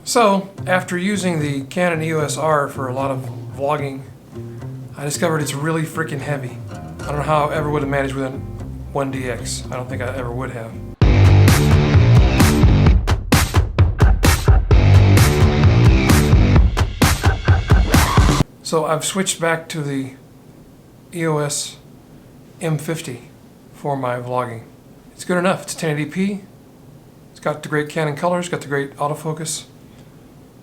So, after using the Canon EOS R for a lot of vlogging, I discovered it's really freaking heavy. I don't know how I ever would have managed with an 1DX. I don't think I ever would have. So I've switched back to the EOS M50 for my vlogging. It's good enough. It's 1080p. It's got the great Canon colors, got the great autofocus.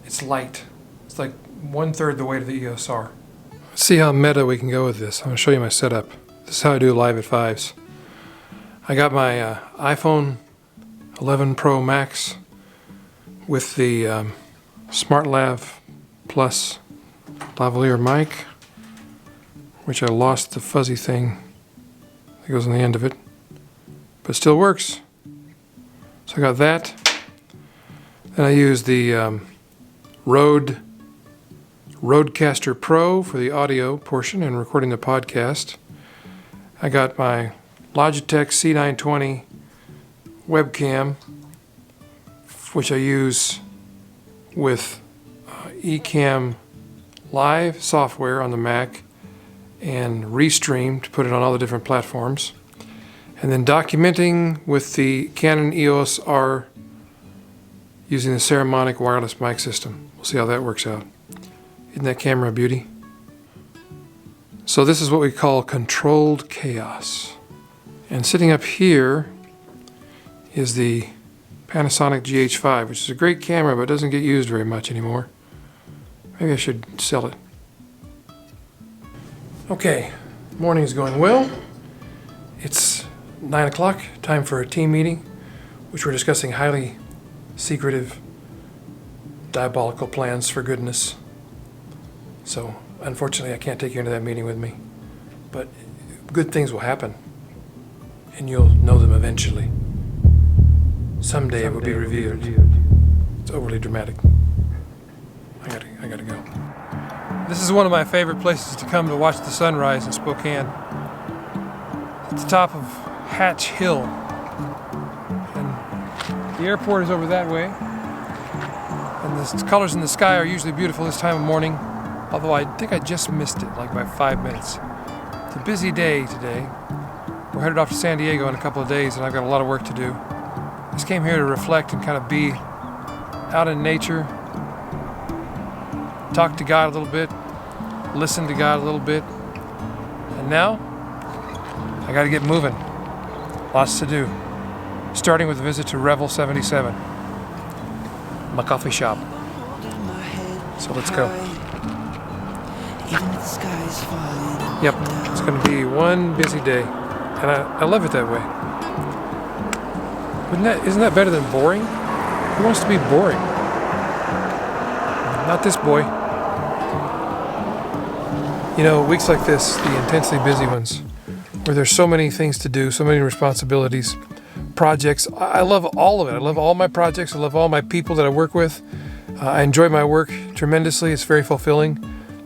It's light. It's like 1/3 the weight of the EOS R. Let's see how meta we can go with this. I'm going to show you my setup. This is how I do live at 5s. I got my iPhone 11 Pro Max with the SmartLav Plus lavalier mic, which I lost the fuzzy thing that goes on the end of it, but it still works. So I got that. Then I use the Rodecaster Pro for the audio portion and recording the podcast. I got my Logitech C920 webcam, which I use with Ecamm Live software on the Mac and Restream to put it on all the different platforms. And then documenting with the Canon EOS R using the Saramonic wireless mic system. We'll see how that works out. Isn't that camera a beauty? So this is what we call controlled chaos. And sitting up here is the Panasonic GH5, which is a great camera but doesn't get used very much anymore. Maybe I should sell it. Okay, morning is going well. It's 9 o'clock, time for a team meeting, which we're discussing highly secretive, diabolical plans for goodness. So, unfortunately, I can't take you into that meeting with me. But good things will happen, and you'll know them eventually. Someday it will be revealed. It's overly dramatic. I gotta go. This is one of my favorite places to come to watch the sunrise in Spokane. At the top of Hatch Hill. And the airport is over that way. And the colors in the sky are usually beautiful this time of morning. Although I think I just missed it, like by 5 minutes. It's a busy day today. We're headed off to San Diego in a couple of days, and I've got a lot of work to do. I just came here to reflect and kind of be out in nature, talk to God a little bit, listen to God a little bit, and now I got to get moving. Lots to do. Starting with a visit to Revel 77, my coffee shop. So let's go. Yep, it's going to be one busy day, and I love it that way. Isn't that better than boring? Who wants to be boring? Not this boy. You know, weeks like this, the intensely busy ones, where there's so many things to do, so many responsibilities, projects. I love all of it. I love all my projects. I love all my people that I work with. I enjoy my work tremendously. It's very fulfilling.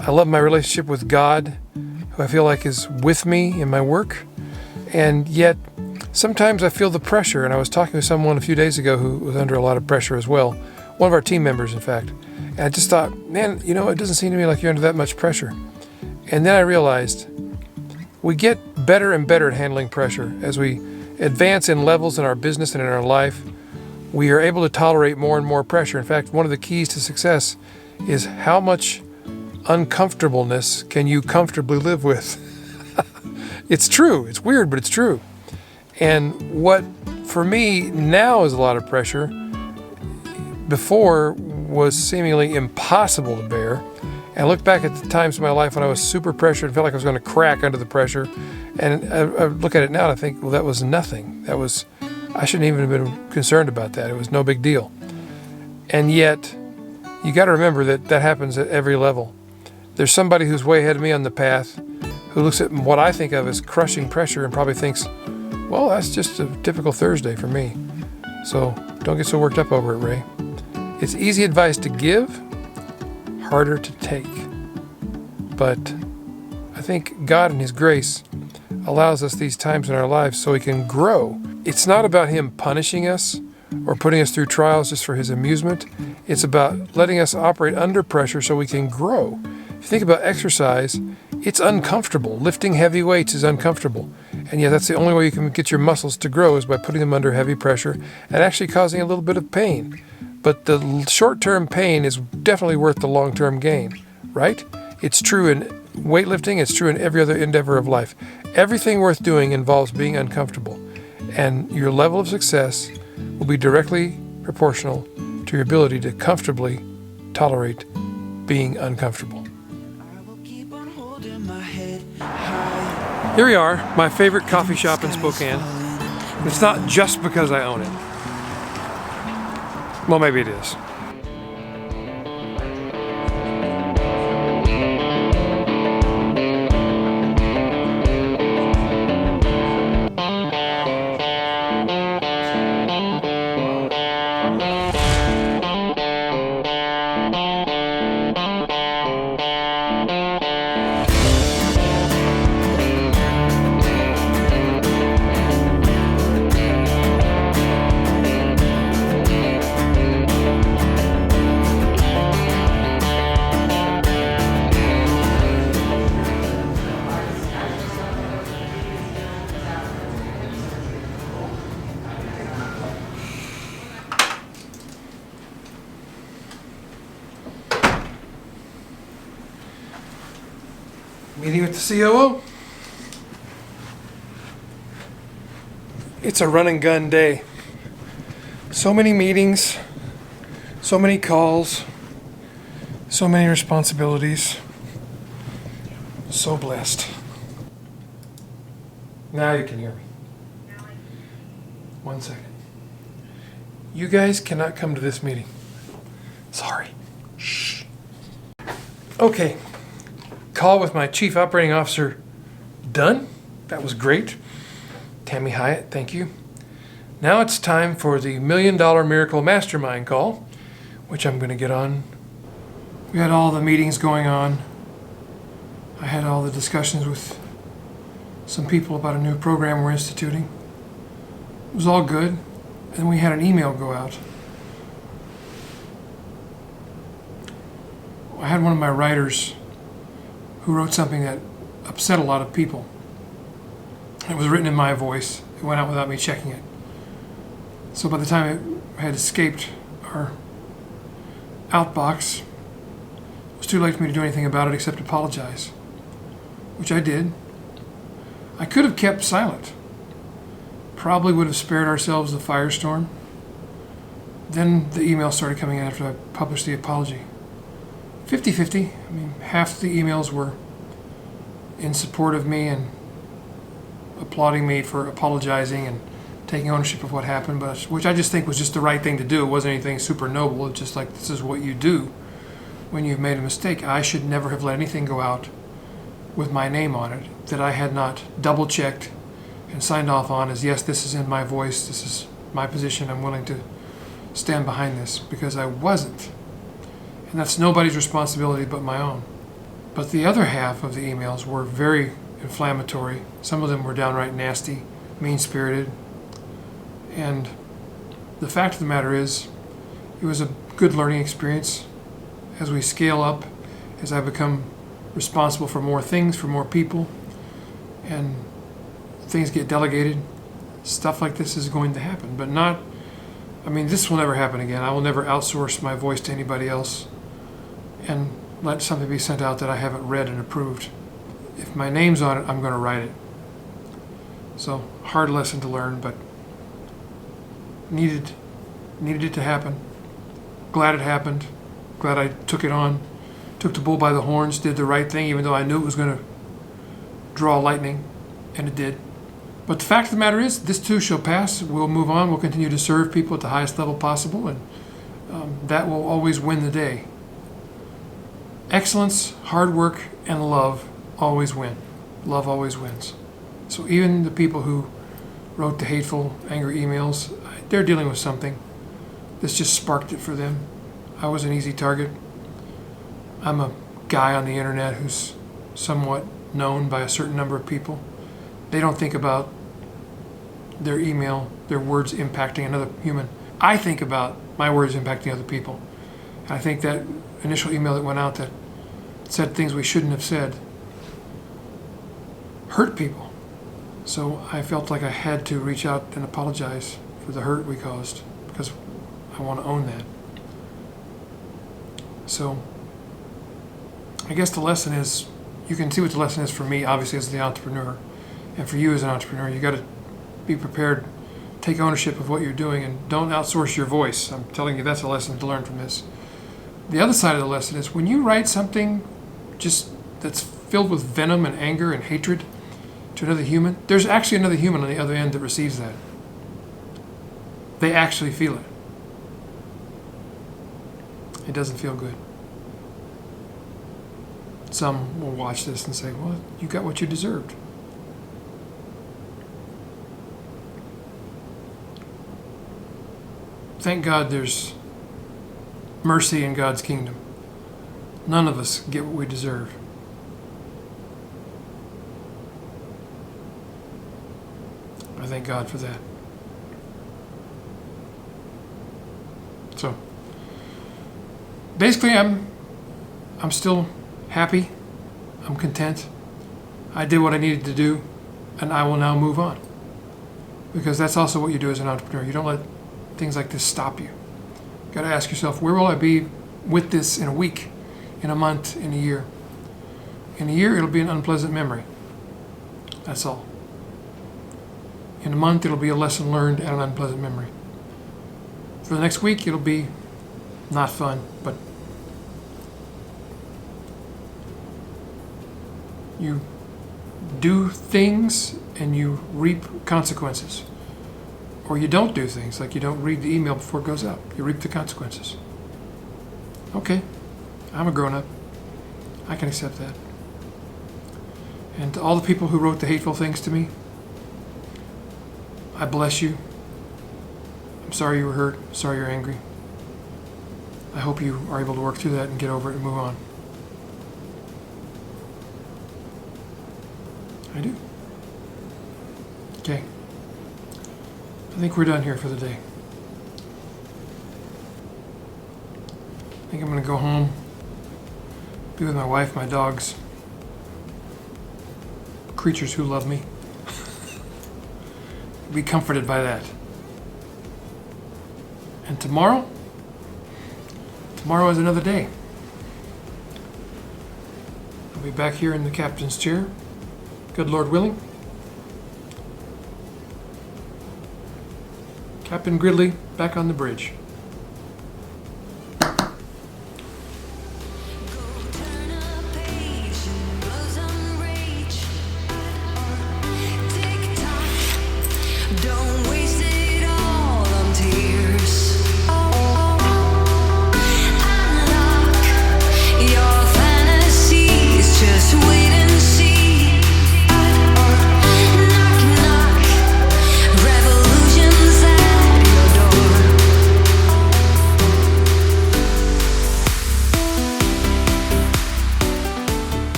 I love my relationship with God, who I feel like is with me in my work. And yet, sometimes I feel the pressure. And I was talking with someone a few days ago who was under a lot of pressure as well. One of our team members, in fact. And I just thought, man, you know, it doesn't seem to me like you're under that much pressure. And then I realized we get better and better at handling pressure. As we advance in levels in our business and in our life, we are able to tolerate more and more pressure. In fact, one of the keys to success is how much uncomfortableness can you comfortably live with. It's true. It's weird, but it's true. And what for me now is a lot of pressure, before was seemingly impossible to bear. And I look back at the times in my life when I was super pressured, felt like I was going to crack under the pressure. And I look at it now and I think, well, that was nothing. I shouldn't even have been concerned about that. It was no big deal. And yet, you got to remember that happens at every level. There's somebody who's way ahead of me on the path who looks at what I think of as crushing pressure and probably thinks, well, that's just a typical Thursday for me. So don't get so worked up over it, Ray. It's easy advice to give, harder to take. But I think God in His grace allows us these times in our lives so He can grow. It's not about Him punishing us or putting us through trials just for His amusement. It's about letting us operate under pressure so we can grow. If you think about exercise, it's uncomfortable. Lifting heavy weights is uncomfortable. And yet that's the only way you can get your muscles to grow is by putting them under heavy pressure and actually causing a little bit of pain. But the short-term pain is definitely worth the long-term gain, right? It's true in weightlifting. It's true in every other endeavor of life. Everything worth doing involves being uncomfortable. And your level of success will be directly proportional to your ability to comfortably tolerate being uncomfortable. Here we are, my favorite coffee shop in Spokane. It's not just because I own it. Well, maybe it is. Meeting with the COO. It's a run and gun day. So many meetings, so many calls, so many responsibilities. So blessed. Now you can hear me. 1 second. You guys cannot come to this meeting. Sorry. Shh. Okay. Call with my Chief Operating Officer done. That was great. Tammy Hyatt, thank you. Now it's time for the $1 Million Miracle Mastermind call, which I'm going to get on. We had all the meetings going on. I had all the discussions with some people about a new program we're instituting. It was all good. And we had an email go out. I had one of my writers who wrote something that upset a lot of people. It was written in my voice. It went out without me checking it. So by the time it had escaped our outbox, it was too late for me to do anything about it except apologize, which I did. I could have kept silent. Probably would have spared ourselves the firestorm. Then the emails started coming in after I published the apology. 50-50. I mean, half the emails were in support of me and applauding me for apologizing and taking ownership of what happened, but which I just think was just the right thing to do. It wasn't anything super noble. It's just like, this is what you do when you've made a mistake. I should never have let anything go out with my name on it that I had not double-checked and signed off on as, yes, this is in my voice, this is my position, I'm willing to stand behind this, because I wasn't. And that's nobody's responsibility but my own. But the other half of the emails were very inflammatory. Some of them were downright nasty, mean-spirited. And the fact of the matter is, it was a good learning experience. As we scale up, as I become responsible for more things, for more people, and things get delegated, stuff like this is going to happen. But not, I mean, this will never happen again. I will never outsource my voice to anybody else and let something be sent out that I haven't read and approved. If my name's on it, I'm going to write it. So, hard lesson to learn, but needed it to happen. Glad it happened. Glad I took it on. Took the bull by the horns, did the right thing, even though I knew it was going to draw lightning, and it did. But the fact of the matter is, this too shall pass. We'll move on. We'll continue to serve people at the highest level possible, and that will always win the day. Excellence, hard work, and love always win. Love always wins. So even the people who wrote the hateful, angry emails, they're dealing with something. This just sparked it for them. I was an easy target. I'm a guy on the internet who's somewhat known by a certain number of people. They don't think about their email, their words impacting another human. I think about my words impacting other people. I think that initial email that went out that said things we shouldn't have said hurt people. So I felt like I had to reach out and apologize for the hurt we caused, because I want to own that. So I guess the lesson is, you can see what the lesson is for me, obviously, as the entrepreneur. And for you as an entrepreneur, you got to be prepared, take ownership of what you're doing, and don't outsource your voice. I'm telling you, that's a lesson to learn from this. The other side of the lesson is, when you write something just that's filled with venom and anger and hatred to another human, there's actually another human on the other end that receives that. They actually feel it. It doesn't feel good. Some will watch this and say, well, you got what you deserved. Thank God there's mercy in God's kingdom. None of us get what we deserve. I thank God for that. So, basically, I'm still happy. I'm content. I did what I needed to do, and I will now move on. Because that's also what you do as an entrepreneur. You don't let things like this stop you. You got to ask yourself, where will I be with this in a week, in a month, in a year? In a year, it'll be an unpleasant memory. That's all. In a month, it'll be a lesson learned and an unpleasant memory. For the next week, it'll be not fun, but you do things and you reap consequences. Or you don't do things, like you don't read the email before it goes out. You reap the consequences. Okay, I'm a grown-up. I can accept that. And to all the people who wrote the hateful things to me, I bless you. I'm sorry you were hurt. Sorry you're angry. I hope you are able to work through that and get over it and move on. I do. Okay. I think we're done here for the day. I think I'm going to go home, be with my wife, my dogs, creatures who love me. Be comforted by that. And tomorrow is another day. I'll be back here in the captain's chair, good Lord willing. Captain Gridley back on the bridge.